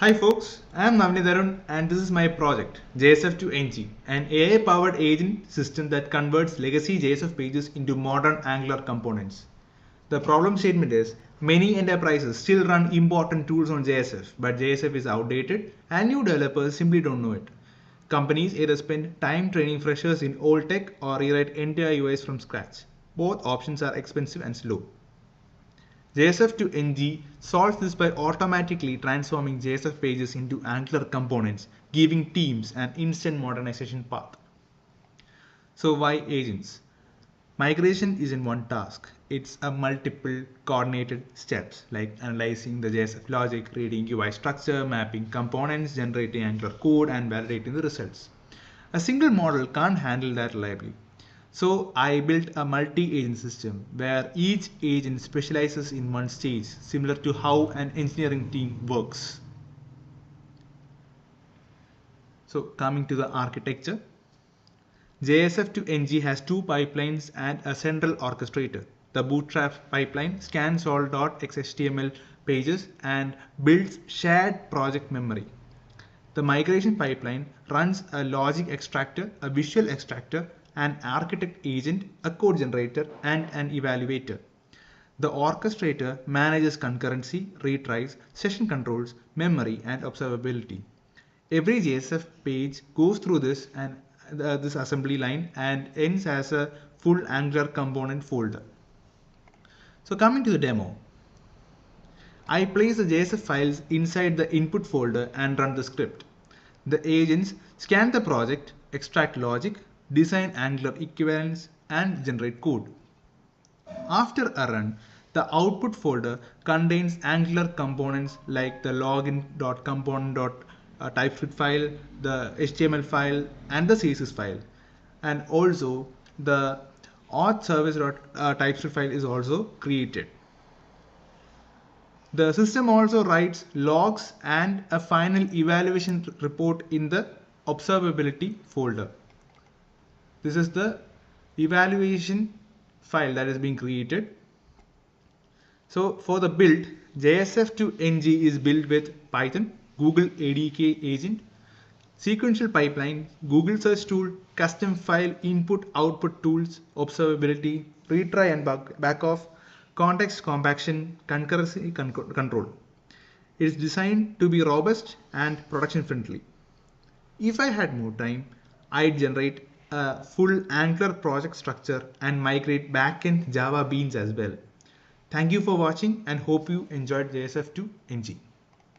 Hi folks, I am Navnitharun and this is my project JSF2NG, an AI-powered agent system that converts legacy JSF pages into modern Angular components. The problem statement is many enterprises still run important tools on JSF, but JSF is outdated and new developers simply don't know it. Companies either spend time training freshers in old tech or rewrite entire UIs from scratch. Both options are expensive and slow. JSF2NG solves this by automatically transforming JSF pages into Angular components, giving teams an instant modernization path. So why agents? Migration isn't one task. It's a multiple coordinated steps like analyzing the JSF logic, reading UI structure, mapping components, generating Angular code, and validating the results. A single model can't handle that reliably. So I built a multi-agent system where each agent specializes in one stage, similar to how an engineering team works. So coming to the architecture, JSF2NG has two pipelines and a central orchestrator. The bootstrap pipeline scans all .xhtml pages and builds shared project memory. The migration pipeline runs a logic extractor, a visual extractor, an architect agent, a code generator, and an evaluator. The orchestrator manages concurrency, retries, session controls, memory, and observability. Every JSF page goes through this assembly line and ends as a full Angular component folder. So coming to the demo, I place the JSF files inside the input folder and run the script. The agents scan the project, extract logic, design Angular equivalents, and generate code. After a run, the output folder contains Angular components like the login.component.typescript file, the HTML file, and the CSS file. And also the auth service.typescript file is also created. The system also writes logs and a final evaluation report in the observability folder. This is the evaluation file that is being created. So for the build, JSF2NG is built with Python, Google ADK agent, sequential pipeline, Google search tool, custom file input output tools, observability, retry and back off, context compaction, concurrency control. It is designed to be robust and production friendly. If I had more time, I'd generate a full Angular project structure and migrate backend Java beans as well. Thank you for watching and hope you enjoyed JSF2NG.